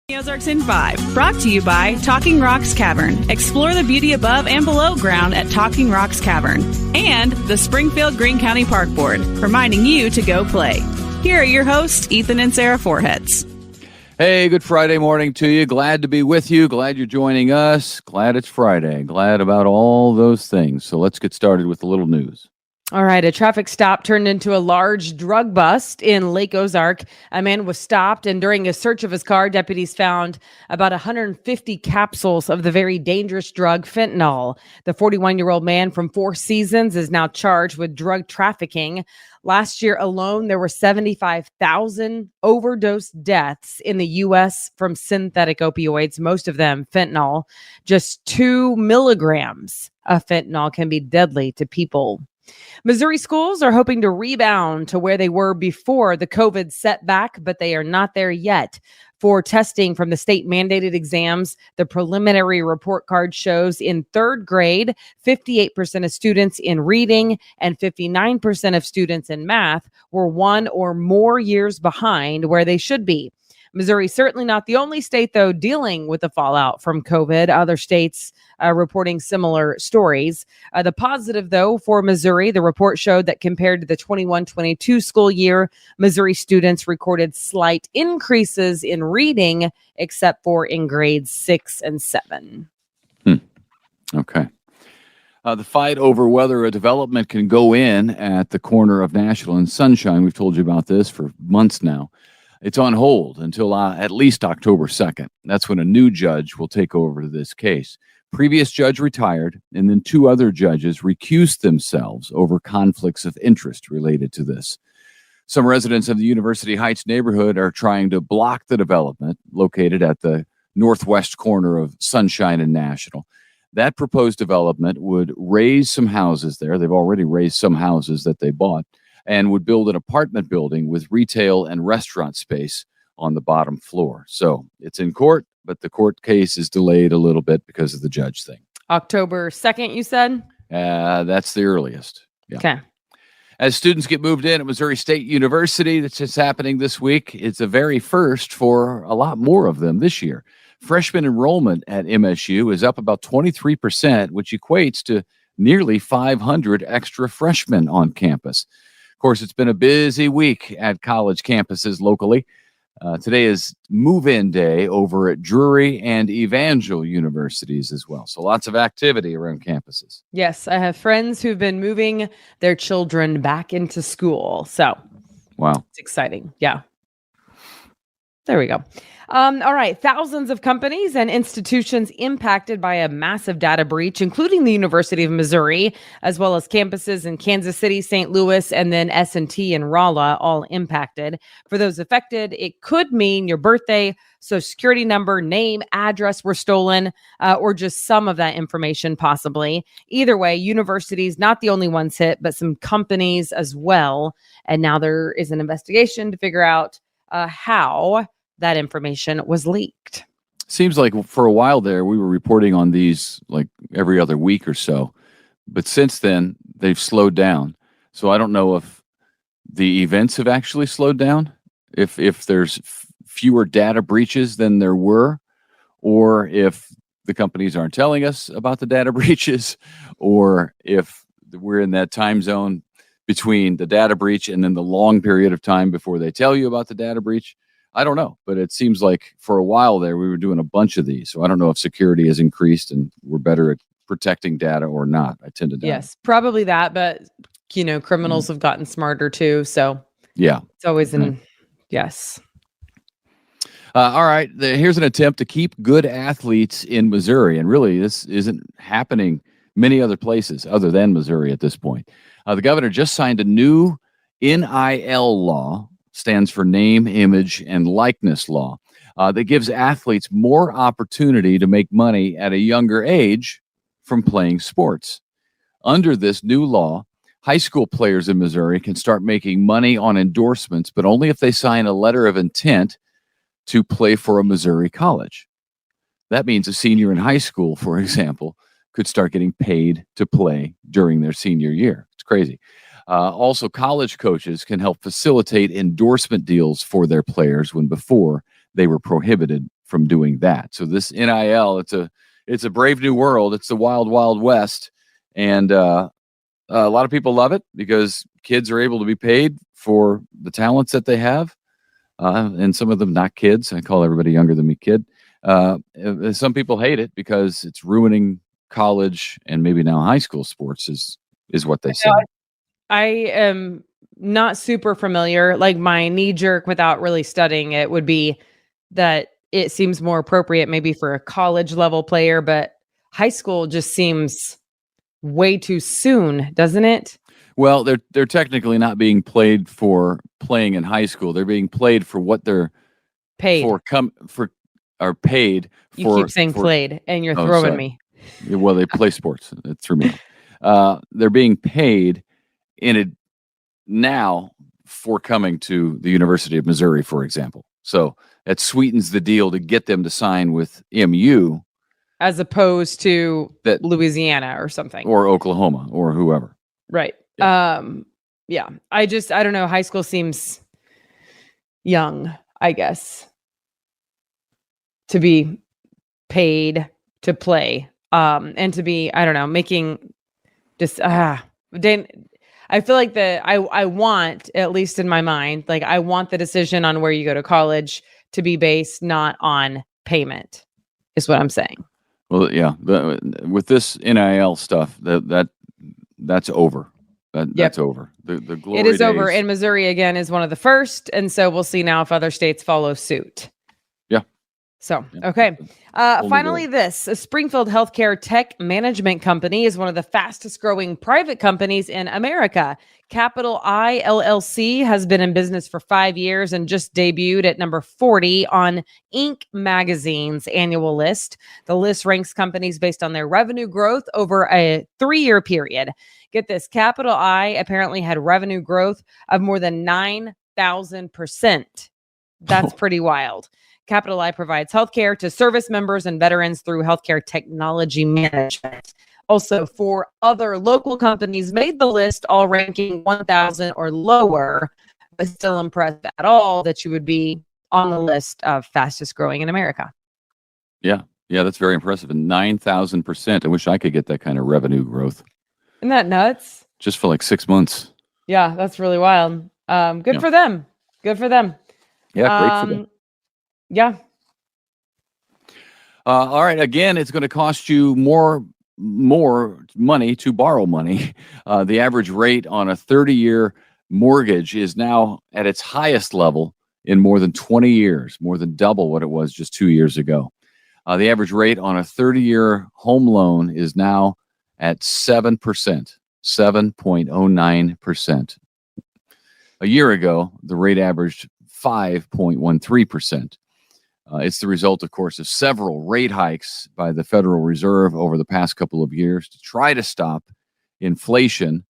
The Ozarks in 5, brought to you by Talking Rocks Cavern. Explore the beauty above and below ground at Talking Rocks Cavern. And the Springfield Greene County Park Board, reminding you to go play. Here are your hosts, Ethan and Sarah Foreheads. Hey, good Friday morning to you. Glad to be with you. Glad you're joining us. Glad it's Friday. Glad about all those things. So let's get started with a little news. All right, a traffic stop turned into a large drug bust in Lake Ozark. A man was stopped, and during a search of his car, deputies found about 150 capsules of the very dangerous drug fentanyl. The 41-year-old man from Four Seasons is now charged with drug trafficking. Last year alone, there were 75,000 overdose deaths in the U.S. from synthetic opioids, most of them fentanyl. Just 2 milligrams of fentanyl can be deadly to people. Missouri schools are hoping to rebound to where they were before the COVID setback, but they are not there yet. For testing from the state-mandated exams, the preliminary report card shows in third grade, 58% of students in reading and 59% of students in math were 1 or more years behind where they should be. Missouri certainly not the only state, though, dealing with the fallout from COVID. Other states reporting similar stories. The positive, though, for Missouri, the report showed that compared to the 21-22 school year, Missouri students recorded slight increases in reading, except for in grades 6 and 7. Okay. The fight over whether a development can go in at the corner of National and Sunshine, we've told you about this for months now. It's on hold until at least October 2nd. That's when a new judge will take over this case. Previous judge retired, and then 2 other judges recused themselves over conflicts of interest related to this. Some residents of the University Heights neighborhood are trying to block the development located at the northwest corner of Sunshine and National. That proposed development would raise some houses there. They've already raised some houses that they bought, and would build an apartment building with retail and restaurant space on the bottom floor. So it's in court, but the court case is delayed a little bit because of the judge thing. October 2nd, you said? That's the earliest. Yeah. Okay. As students get moved in at Missouri State University, that's just happening this week. It's a very first for a lot more of them this year. Freshman enrollment at MSU is up about 23%, which equates to nearly 500 extra freshmen on campus. Of course, it's been a busy week at college campuses locally. Today is move-in day over at Drury and Evangel universities as well. So lots of activity around campuses. Yes, I have friends who've been moving their children back into school. So, wow, it's exciting. Yeah. There we go. All right. Thousands of companies and institutions impacted by a massive data breach, including the University of Missouri, as well as campuses in Kansas City, St. Louis, and then S&T and Rolla, all impacted. For those affected, it could mean your birthday, social security number, name, address were stolen, or just some of that information possibly. Either way, universities, not the only ones hit, but some companies as well. And now there is an investigation to figure out how that information was leaked. Seems like for a while there, we were reporting on these like every other week or so. But since then, they've slowed down. So I don't know if the events have actually slowed down, if there's fewer data breaches than there were, or if the companies aren't telling us about the data breaches, or if we're in that time zone between the data breach and then the long period of time before they tell you about the data breach. I don't know, but it seems like for a while there, we were doing a bunch of these. So I don't know if security has increased and we're better at protecting data or not. I tend to doubt. Yes, probably that. But, criminals have gotten smarter too. So yeah, it's always yes. All right. Here's an attempt to keep good athletes in Missouri. And really, this isn't happening many other places other than Missouri at this point. The governor just signed a new NIL law, stands for name, image, and likeness law, that gives athletes more opportunity to make money at a younger age from playing sports. Under this new law, high school players in Missouri can start making money on endorsements, but only if they sign a letter of intent to play for a Missouri college. That means a senior in high school, for example, could start getting paid to play during their senior year. It's crazy. Also, college coaches can help facilitate endorsement deals for their players when before they were prohibited from doing that. So this NIL, it's a brave new world. It's the wild, wild west. And a lot of people love it because kids are able to be paid for the talents that they have. And some of them not kids. I call everybody younger than me kid. Some people hate it because it's ruining college and maybe now high school sports is what they say. I am not super familiar. Like my knee jerk without really studying it would be that it seems more appropriate maybe for a college level player, but high school just seems way too soon, doesn't it? Well, they're technically not being played for playing in high school. They're being played for what they're paid are paid for. You keep saying played, and you're throwing me. Well, they play sports. It threw me off. They're being paid in it now for coming to the University of Missouri, for example. So that sweetens the deal to get them to sign with MU, as opposed to Louisiana or something, or Oklahoma, or whoever. Right. Yeah. I don't know. High school seems young, I guess, to be paid to play, and to be, I don't know, making just, I feel like I want, at least in my mind, like I want the decision on where you go to college to be based not on payment, is what I'm saying. Well, yeah, with this NIL stuff, that's over. That's over. The glory It is days. over. And Missouri, again, is one of the first. And so we'll see now if other states follow suit. Yeah. So, okay. Finally, a Springfield healthcare tech management company is one of the fastest growing private companies in America. Capital I LLC has been in business for 5 years and just debuted at number 40 on Inc. magazine's annual list. The list ranks companies based on their revenue growth over a 3-year period. Get this, Capital I apparently had revenue growth of more than 9,000%. That's pretty wild. Capital I provides healthcare to service members and veterans through healthcare technology management. Also, 4 other local companies made the list, all ranking 1,000 or lower, but still impressed at all that you would be on the list of fastest growing in America. Yeah, that's very impressive. And 9,000%. I wish I could get that kind of revenue growth. Isn't that nuts? Just for like 6 months. Yeah, that's really wild. Good for them. Good for them. Yeah, great for them. Yeah. All right. Again, it's going to cost you more money to borrow money. The average rate on a 30-year mortgage is now at its highest level in more than 20 years, more than double what it was just 2 years ago. The average rate on a 30-year home loan is now at 7%, 7.09%. A year ago, the rate averaged 5.13%. It's the result, of course, of several rate hikes by the Federal Reserve over the past couple of years to try to stop inflation,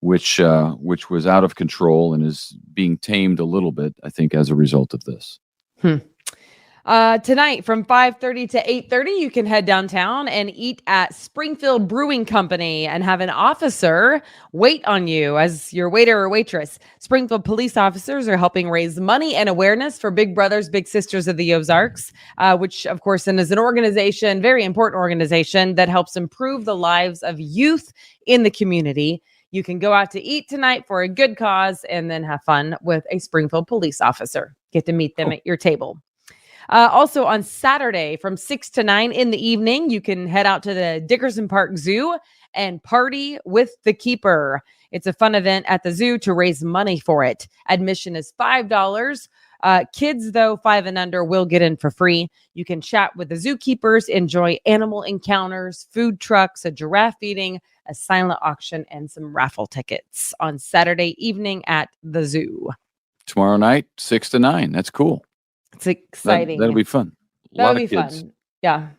which was out of control and is being tamed a little bit, I think, as a result of this. Tonight from 5:30 to 8:30, you can head downtown and eat at Springfield Brewing Company and have an officer wait on you as your waiter or waitress. Springfield police officers are helping raise money and awareness for Big Brothers Big Sisters of the Ozarks, which, of course, is an organization, very important organization that helps improve the lives of youth in the community. You can go out to eat tonight for a good cause and then have fun with a Springfield police officer. Get to meet them at your table. Also on Saturday from 6 to 9 in the evening, you can head out to the Dickerson Park Zoo and party with the keeper. It's a fun event at the zoo to raise money for it. Admission is $5. Kids, though, 5 and under, will get in for free. You can chat with the zookeepers, enjoy animal encounters, food trucks, a giraffe feeding, a silent auction, and some raffle tickets on Saturday evening at the zoo. Tomorrow night, 6 to 9. That's cool. It's exciting. That'll be fun. That'll be fun. Yeah.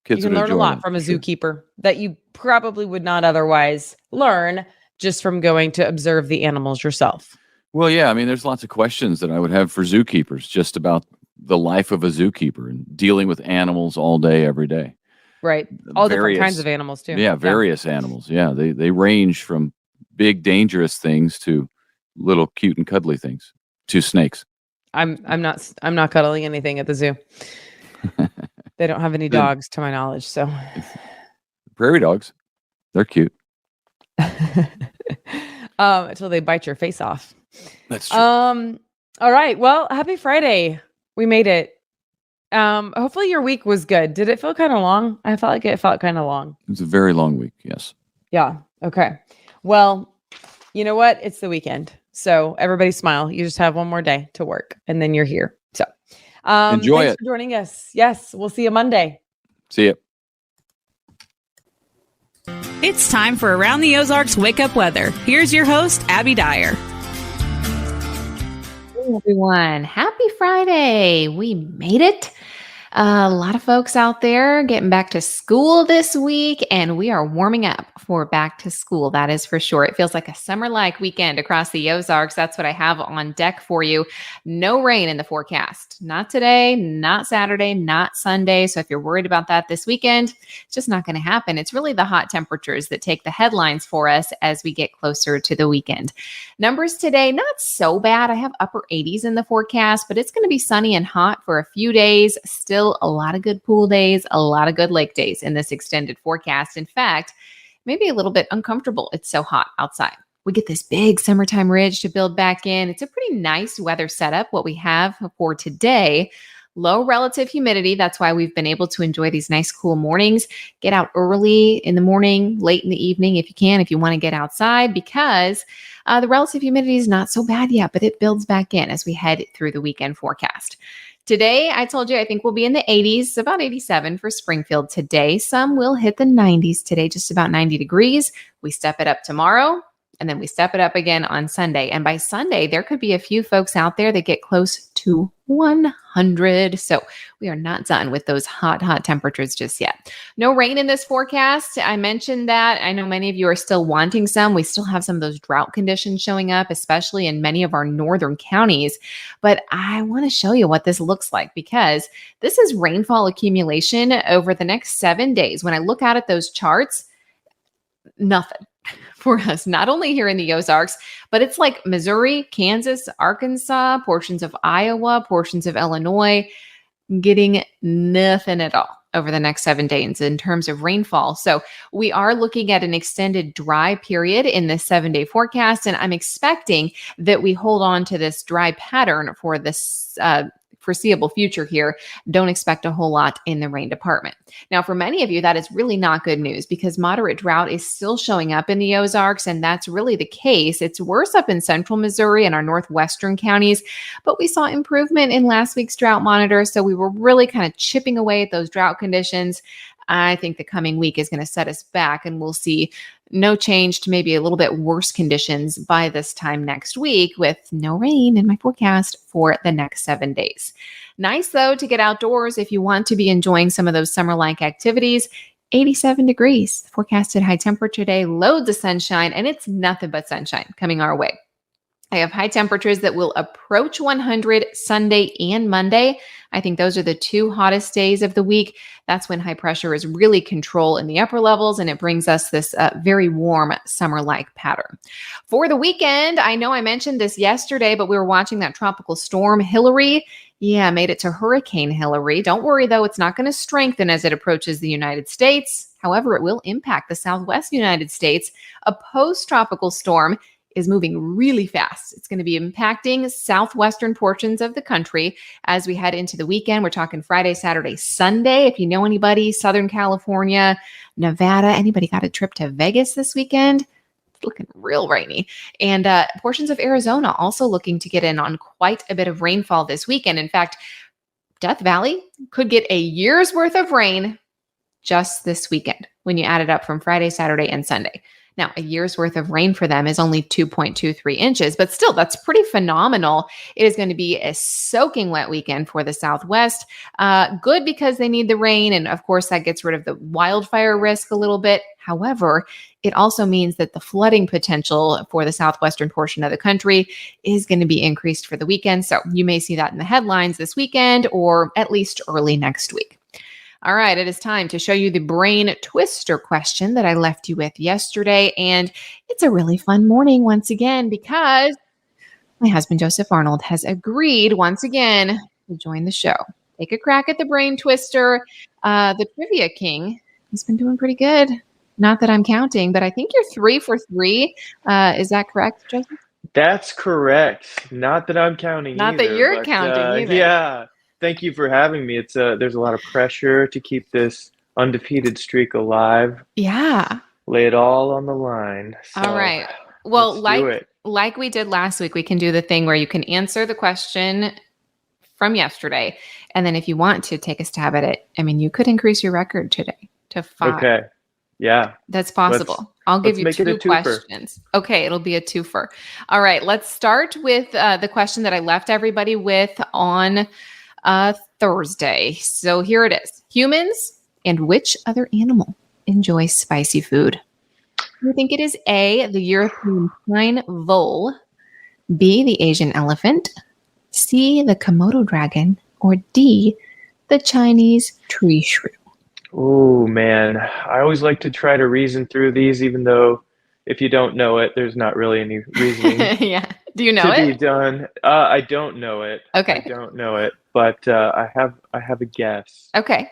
Kids you can learn a lot from a zookeeper that you probably would not otherwise learn just from going to observe the animals yourself. Well, yeah. I mean, there's lots of questions that I would have for zookeepers just about the life of a zookeeper and dealing with animals all day, every day. Right. All different kinds of animals, too. Yeah, various animals. Yeah, they range from big, dangerous things to little cute and cuddly things to snakes. I'm not cuddling anything at the zoo. They don't have any Then- dogs to my knowledge, so. Prairie dogs, they're cute. Until they bite your face off. That's true. All right. Well, happy Friday. We made it. Hopefully your week was good. Did it feel kind of long? I felt like it felt kind of long. It was a very long week. Yes. Yeah. Okay. Well, you know what? It's the weekend. So everybody smile. You just have one more day to work and then you're here. So Enjoy thanks it. for joining us. Yes. We'll see you Monday. See ya. It's time for Around the Ozarks Wake Up Weather. Here's your host, Abby Dyer. Hey everyone, happy Friday. We made it. A lot of folks out there getting back to school this week, and we are warming up for back to school. That is for sure. It feels like a summer-like weekend across the Ozarks. That's what I have on deck for you. No rain in the forecast. Not today, not Saturday, not Sunday. So if you're worried about that this weekend, it's just not going to happen. It's really the hot temperatures that take the headlines for us as we get closer to the weekend. Numbers today, not so bad. I have upper 80s in the forecast, but it's going to be sunny and hot for a few days. Still a lot of good pool days, a lot of good lake days in this extended forecast. In fact, maybe a little bit uncomfortable. It's so hot outside. We get this big summertime ridge to build back in. It's a pretty nice weather setup, what we have for today. Low relative humidity. That's why we've been able to enjoy these nice cool mornings. Get out early in the morning, late in the evening if you can, if you want to get outside, because the relative humidity is not so bad yet, but it builds back in as we head through the weekend forecast. Today, I told you, I think we'll be in the 80s, about 87 for Springfield today. Some will hit the 90s today, just about 90 degrees. We step it up tomorrow, and then we step it up again on Sunday. And by Sunday, there could be a few folks out there that get close to 100. So we are not done with those hot temperatures just yet. No rain in this forecast. I mentioned that. I know many of you are still wanting some. We still have some of those drought conditions showing up, especially in many of our northern counties. But I want to show you what this looks like, because this is rainfall accumulation over the next 7 days. When I look out at those charts, nothing for us, not only here in the Ozarks, but it's like Missouri, Kansas, Arkansas, portions of Iowa, portions of Illinois, getting nothing at all over the next 7 days in terms of rainfall. So we are looking at an extended dry period in this 7-day forecast, and I'm expecting that we hold on to this dry pattern for this foreseeable future here. Don't expect a whole lot in the rain department. Now, for many of you, that is really not good news, because moderate drought is still showing up in the Ozarks, and that's really the case. It's worse up in central Missouri and our northwestern counties, but we saw improvement in last week's drought monitor, so we were really kind of chipping away at those drought conditions. I think the coming week is going to set us back, and we'll see no change to maybe a little bit worse conditions by this time next week, with no rain in my forecast for the next 7 days. Nice, though, to get outdoors if you want to be enjoying some of those summer-like activities. 87 degrees, forecasted high temperature day, loads of sunshine, and it's nothing but sunshine coming our way. I have high temperatures that will approach 100 Sunday and Monday. I think those are the two hottest days of the week. That's when high pressure is really control in the upper levels, and it brings us this very warm summer-like pattern. For the weekend, I know I mentioned this yesterday, but we were watching that tropical storm Hillary. Yeah, made it to Hurricane Hillary. Don't worry, though, it's not going to strengthen as it approaches the United States. However, it will impact the southwest United States. A post-tropical storm is moving really fast. It's going to be impacting southwestern portions of the country as we head into the weekend. We're talking Friday, Saturday, Sunday. If you know anybody, Southern California, Nevada, anybody got a trip to Vegas this weekend? It's looking real rainy. And portions of Arizona also looking to get in on quite a bit of rainfall this weekend. In fact, Death Valley could get a year's worth of rain just this weekend when you add it up from Friday, Saturday, and Sunday. Now, a year's worth of rain for them is only 2.23 inches, but still, that's pretty phenomenal. It is going to be a soaking wet weekend for the Southwest. Good because they need the rain, and of course, that gets rid of the wildfire risk a little bit. However, it also means that the flooding potential for the southwestern portion of the country is going to be increased for the weekend. So you may see that in the headlines this weekend, or at least early next week. All right, it is time to show you the brain twister question that I left you with yesterday. And it's a really fun morning once again, because my husband, Joseph Arnold, has agreed once again to join the show. take a crack at the brain twister. The Trivia King has been doing pretty good. Not that I'm counting, but I think you're 3 for 3. Is that correct, Joseph? That's correct. Not that I'm counting Not either. that you're but, counting either. Yeah. Thank you for having me. It's there's a lot of pressure to keep this undefeated streak alive. Yeah. Lay it all on the line. So All right. Well, let's do it. like we did last week, we can do the thing where you can answer the question from yesterday. And then if you want to take a stab at it, I mean, you could increase your record today to 5. Okay. Yeah. That's possible. I'll give you let's make it 2 a twofer. questions. Okay, it'll be a twofer. All right, let's start with the question that I left everybody with on Thursday. So here it is. Humans and which other animal enjoy spicy food? Do you think it is A, the European pine vole, B, the Asian elephant, C, the Komodo dragon, or D, the Chinese tree shrew? Oh, man. I always like to try to reason through these, even though if you don't know it, there's not really any reasoning Yeah. Do you know to be it? done. I don't know it. Okay. I don't know it, but I have a guess. Okay.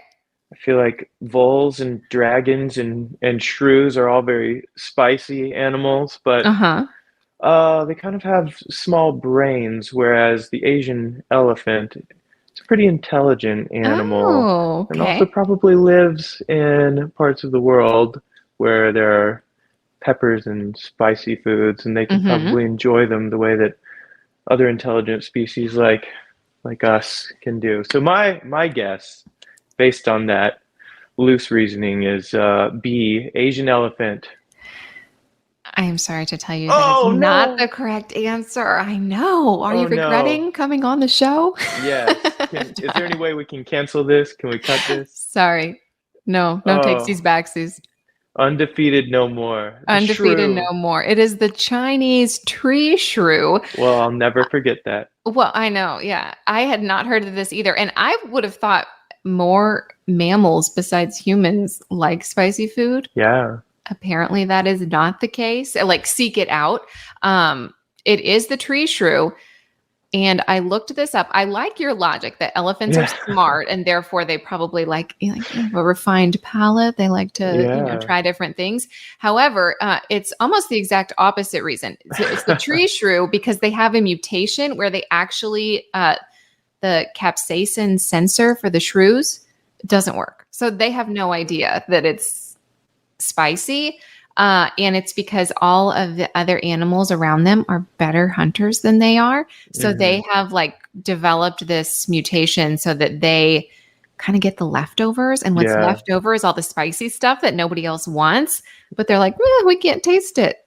I feel like voles and dragons and shrews are all very spicy animals, but Uh-huh. they kind of have small brains, whereas the Asian elephant is a pretty intelligent animal Oh, and also okay. probably lives in parts of the world where there are peppers and spicy foods, and they can probably enjoy them the way that other intelligent species like us can do. So my guess, based on that loose reasoning, is B, Asian elephant. I am sorry to tell you that Oh, it's not no. the correct answer. I know. Are you Oh, no. regretting coming on the show? Yes. Is there any way we can cancel this? Can we cut this? Sorry. No Oh. takesies, backsies. Undefeated no more. The Undefeated shrew. no more. It is the Chinese tree shrew. Well, I'll never forget that. Well, I know. Yeah. I had not heard of this either. And I would have thought more mammals besides humans like spicy food. Yeah. Apparently that is not the case. Like, seek it out. It is the tree shrew. And I looked this up. I like your logic that elephants are smart and therefore they probably like a refined palate. They like to try different things. However, it's almost the exact opposite reason. It's the tree shrew because they have a mutation where they actually the capsaicin sensor for the shrews doesn't work. So they have no idea that it's spicy. And it's because all of the other animals around them are better hunters than they are. So they have like developed this mutation so that they kind of get the leftovers. And what's left over is all the spicy stuff that nobody else wants. But they're like, we can't taste it.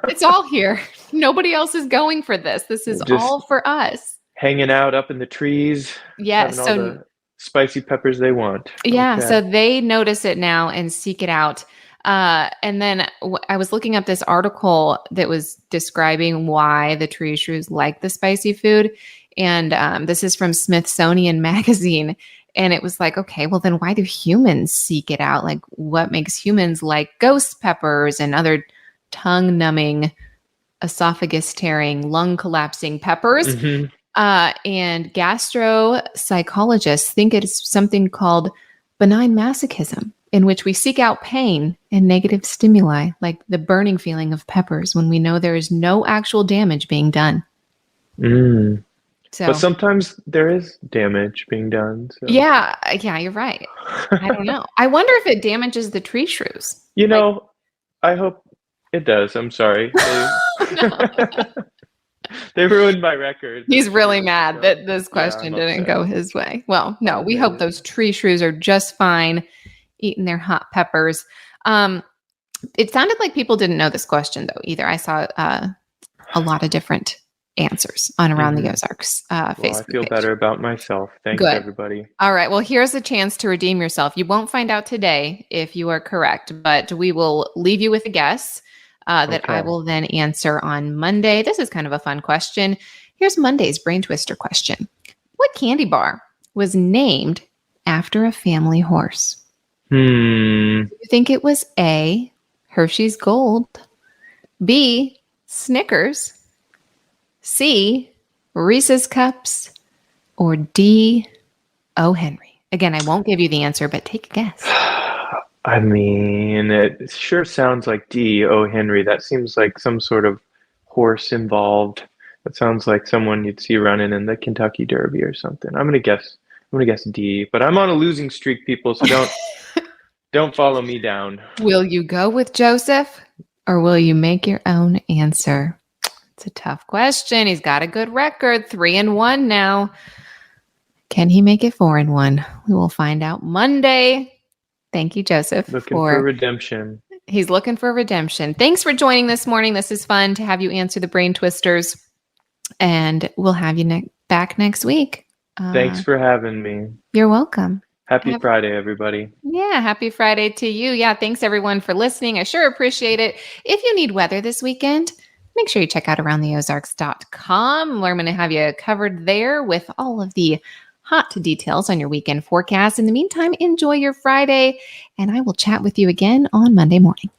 It's all here. Nobody else is going for this. This is Just all for us. hanging out up in the trees. Yeah. Having all the spicy peppers they want. Yeah. Okay. So they notice it now and seek it out. And then I was looking up this article that was describing why the tree shrews like the spicy food. And this is from Smithsonian Magazine. And it was like, okay, well, then why do humans seek it out? Like, what makes humans like ghost peppers and other tongue-numbing, esophagus-tearing, lung-collapsing peppers? And gastropsychologists think it's something called benign masochism, in which we seek out pain and negative stimuli, like the burning feeling of peppers when we know there is no actual damage being done. So, but sometimes there is damage being done. So. Yeah, you're right. I don't know. I wonder if it damages the tree shrews. You know, I hope it does. I'm sorry. They ruined my record. He's really mad that this question didn't go his way. Well, no, we hope those tree shrews are just fine eating their hot peppers. It sounded like people didn't know this question, though, either. I saw a lot of different answers on Around the Ozarks Facebook I feel page. better about myself. Thanks, everybody. All right. Well, here's a chance to redeem yourself. You won't find out today if you are correct, but we will leave you with a guess that I will then answer on Monday. This is kind of a fun question. Here's Monday's Brain Twister question. What candy bar was named after a family horse? Do you think it was A, Hershey's Gold, B, Snickers, C, Reese's Cups, or D, O. Henry? Again, I won't give you the answer, but take a guess. I mean, it sure sounds like D. O. Henry. That seems like some sort of horse involved. That sounds like someone you'd see running in the Kentucky Derby or something. I'm gonna guess D. But I'm on a losing streak, people, so don't follow me down. Will you go with Joseph or will you make your own answer? It's a tough question. He's got a good record, 3-1 now. Can he make it 4-1? We will find out Monday. Thank you, Joseph. Looking for redemption. He's looking for redemption. Thanks for joining this morning. This is fun to have you answer the brain twisters. And we'll have you back next week. Thanks for having me. You're welcome. Happy Friday, everybody. Yeah, happy Friday to you. Yeah, thanks everyone for listening. I sure appreciate it. If you need weather this weekend, make sure you check out aroundtheozarks.com. We're going to have you covered there with all of the hot details on your weekend forecast. In the meantime, enjoy your Friday, and I will chat with you again on Monday morning.